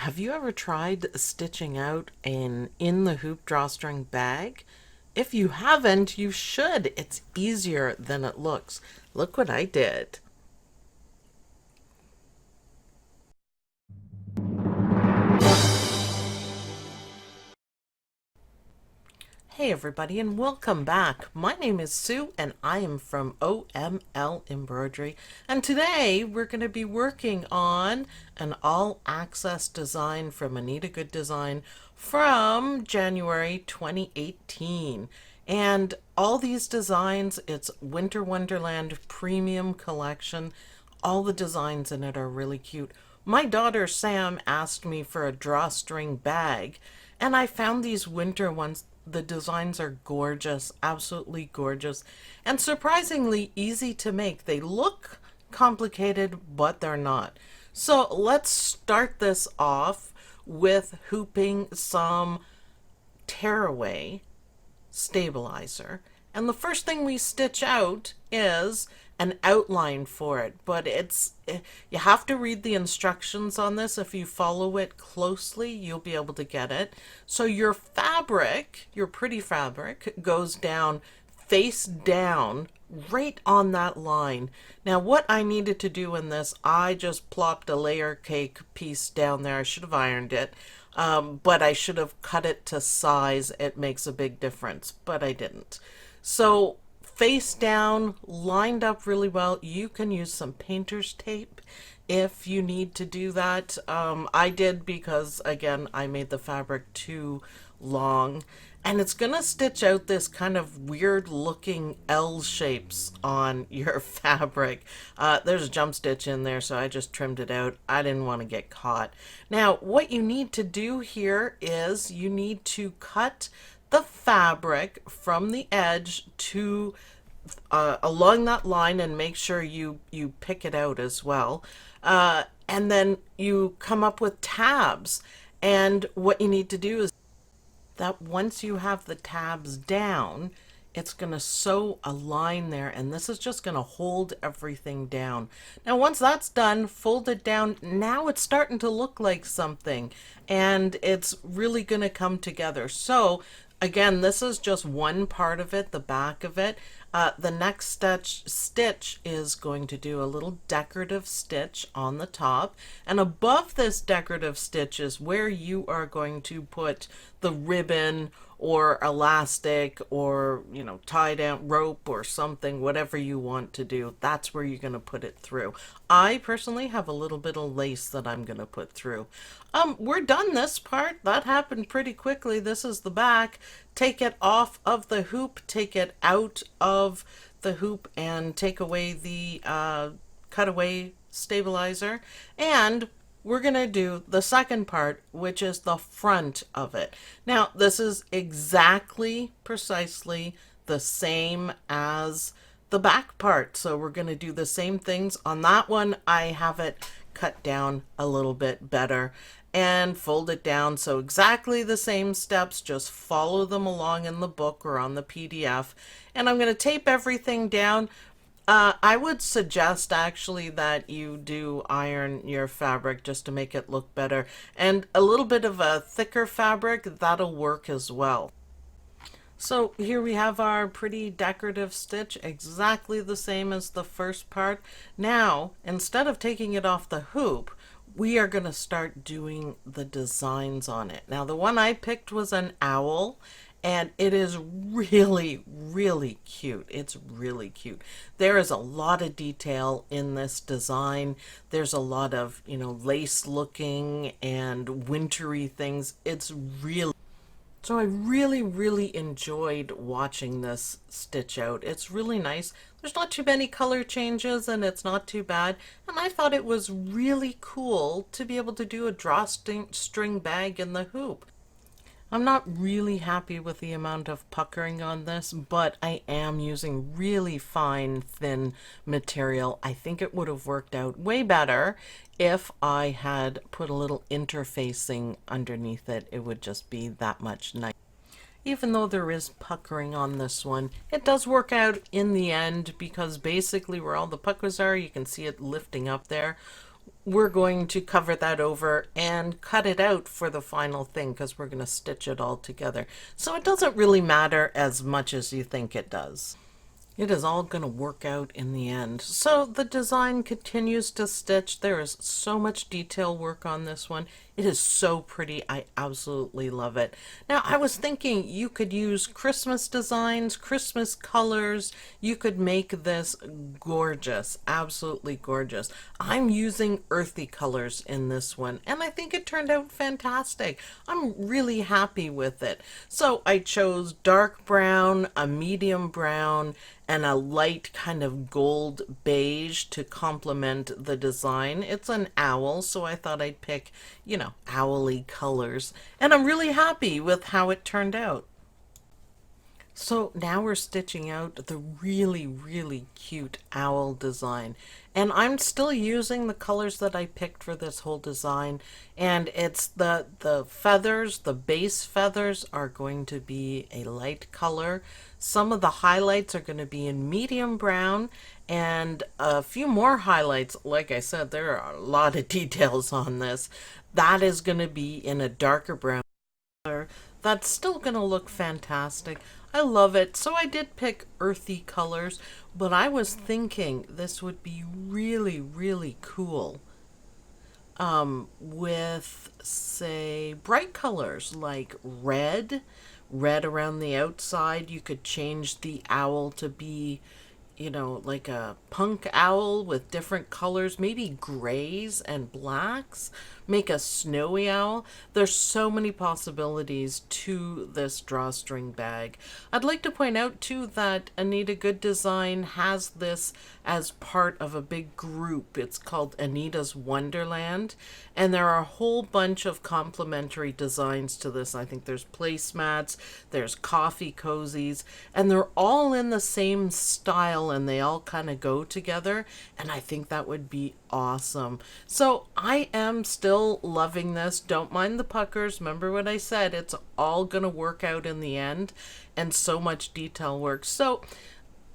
Have you ever tried stitching out an in the hoop drawstring bag? If you haven't, you should. It's easier than it looks. Look what I did. Hey everybody and welcome back. My name is Sue and I am from OML Embroidery, and today we're going to be working on an all access design from ANITA Goodesign from January 2018. And all these designs, it's Winter Wonderland Premium Collection. All the designs in it are really cute. My daughter Sam asked me for a drawstring bag, and I found these winter ones. The designs are gorgeous, absolutely gorgeous, and surprisingly easy to make. They look complicated, but they're not. So let's start this off with hooping some tearaway stabilizer. And the first thing we stitch out is an outline for it, but you have to read the instructions on this. If you follow it closely, you'll be able to get it. So your fabric, your pretty fabric, goes down face down right on that line. Now what I needed to do in this, I just plopped a layer cake piece down there. I should have ironed it, but I should have cut it to size. It makes a big difference, but I didn't. So face down, lined up really well. You can use some painter's tape if you need to do that. I did because, again, I made the fabric too long. And it's going to stitch out this kind of weird looking L shapes on your fabric. There's a jump stitch in there, so I just trimmed it out. I didn't want to get caught. Now, what you need to do here is you need to cut the fabric from the edge to along that line, and make sure you pick it out as well. And then you come up with tabs. And what you need to do is that once you have the tabs down, it's going to sew a line there, and this is just going to hold everything down. Now once that's done, fold it down. Now it's starting to look like something, and it's really going to come together. So again, this is just one part of it, the back of it. The next stitch is going to do a little decorative stitch on the top, and above this decorative stitch is where you are going to put the ribbon or elastic, or tie down rope or something, whatever you want to do. That's where you're going to put it through. I personally have a little bit of lace that I'm going to put through. We're done this part. That happened pretty quickly. This is the back. Take it off of the hoop, take it out of the hoop, and take away the cutaway stabilizer. And we're going to do the second part, which is the front of it. Now, this is precisely the same as the back part. So we're going to do the same things. On that one, I have it cut down a little bit better and fold it down. So exactly the same steps, just follow them along in the book or on the PDF. And I'm going to tape everything down. I would suggest actually that you do iron your fabric just to make it look better. And a little bit of a thicker fabric, that'll work as well. So here we have our pretty decorative stitch, exactly the same as the first part. Now, instead of taking it off the hoop, we are going to start doing the designs on it. Now, the one I picked was an owl, and it is really, really cute. It's really cute. There is a lot of detail in this design. There's a lot of, lace looking and wintry things. So I really, really enjoyed watching this stitch out. It's really nice. There's not too many color changes, and it's not too bad. And I thought it was really cool to be able to do a drawstring bag in the hoop. I'm not really happy with the amount of puckering on this, but I am using really fine, thin material. I think it would have worked out way better if I had put a little interfacing underneath it. It would just be that much nicer. Even though there is puckering on this one, it does work out in the end, because basically where all the puckers are, you can see it lifting up there. we're going to cover that over and cut it out for the final thing because we're going to stitch it all together. So it doesn't really matter as much as you think it does. It is all going to work out in the end. So the design continues to stitch. There is so much detail work on this one. It is so pretty. I absolutely love it. Now, I was thinking you could use Christmas designs, Christmas colors. You could make this gorgeous, absolutely gorgeous. I'm using earthy colors in this one, and I think it turned out fantastic. I'm really happy with it. So I chose dark brown, a medium brown, and a light kind of gold beige to complement the design. It's an owl, so I thought I'd pick, owly colors. And I'm really happy with how it turned out. So now we're stitching out the really, really cute owl design. And I'm still using the colors that I picked for this whole design. And it's the feathers, the base feathers are going to be a light color. Some of the highlights are going to be in medium brown, and a few more highlights. Like I said, there are a lot of details on this. That is going to be in a darker brown color. That's still going to look fantastic. I love it. So I did pick earthy colors, but I was thinking this would be really, really cool with, say, bright colors like red around the outside. You could change the owl to be, like a punk owl with different colors, maybe grays and blacks, make a snowy owl. There's so many possibilities to this drawstring bag. I'd like to point out too that ANITA Good Design has this as part of a big group. It's called ANITA's Wonderland, and there are a whole bunch of complementary designs to this. I think there's placemats, there's coffee cozies, and they're all in the same style and they all kind of go together, and I think that would be awesome. So I am still loving this. Don't mind the puckers. Remember what I said, it's all gonna work out in the end, and so much detail work. So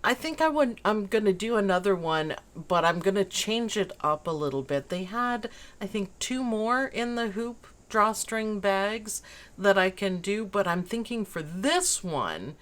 I think I'm gonna do another one, but I'm gonna change it up a little bit. They had, I think, 2 more in the hoop drawstring bags that I can do, but I'm thinking for this one,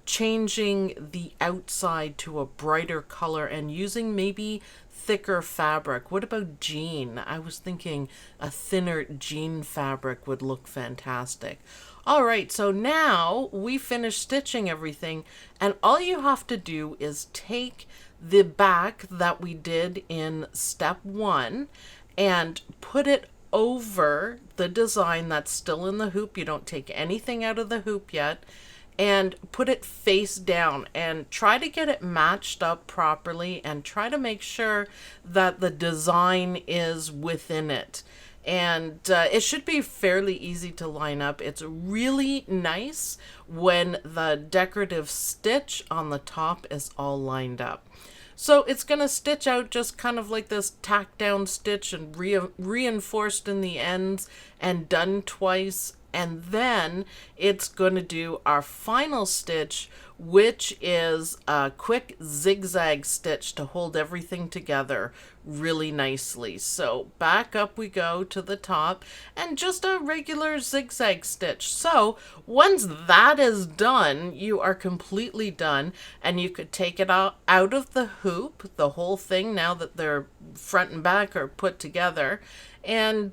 changing the outside to a brighter color and using maybe thicker fabric. What about jean? I was thinking a thinner jean fabric would look fantastic. All right, so now we finished stitching everything, and all you have to do is take the back that we did in step 1 and put it over the design that's still in the hoop. You don't take anything out of the hoop yet, and put it face down and try to get it matched up properly and try to make sure that the design is within it. And it should be fairly easy to line up. It's really nice when the decorative stitch on the top is all lined up. So it's going to stitch out just kind of like this tack down stitch and reinforced in the ends and done twice. And then it's going to do our final stitch, which is a quick zigzag stitch to hold everything together really nicely. So back up we go to the top and just a regular zigzag stitch. So once that is done, you are completely done, and you could take it out of the hoop, the whole thing, now that they're front and back are put together. And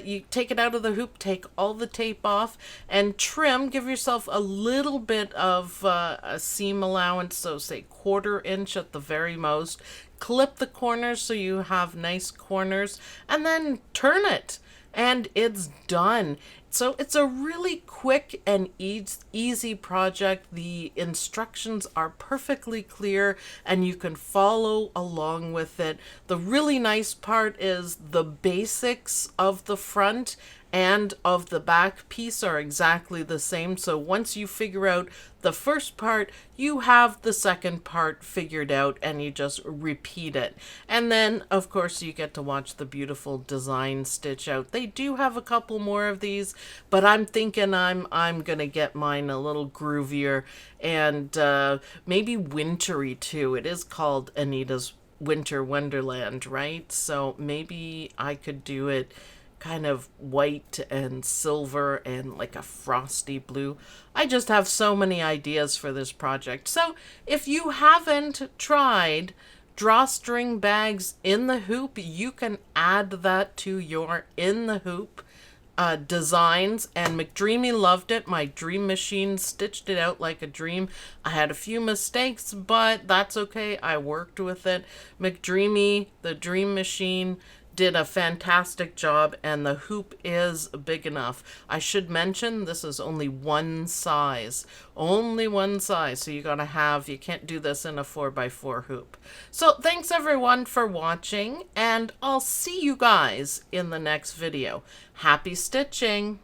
you take it out of the hoop, take all the tape off, and trim. Give yourself a little bit of a seam allowance, so say 1/4 inch at the very most. Clip the corners so you have nice corners, and then turn it, and it's done. So it's a really quick and easy project. The instructions are perfectly clear and you can follow along with it. The really nice part is the basics of the front and of the back piece are exactly the same. So once you figure out the first part, you have the second part figured out and you just repeat it. And then, of course, you get to watch the beautiful design stitch out. They do have a couple more of these, but I'm thinking I'm gonna get mine a little groovier and maybe wintry too. It is called ANITA's winter wonderland, right? So maybe I could do it kind of white and silver and like a frosty blue. I just have so many ideas for this project. So if you haven't tried drawstring bags in the hoop, you can add that to your in the hoop designs, and McDreamy loved it. My dream machine stitched it out like a dream. I had a few mistakes, but that's okay. I worked with it. McDreamy, the dream machine, did a fantastic job, and the hoop is big enough. I should mention this is only one size. Only one size. So you can't do this in a 4x4 hoop. So thanks everyone for watching, and I'll see you guys in the next video. Happy stitching!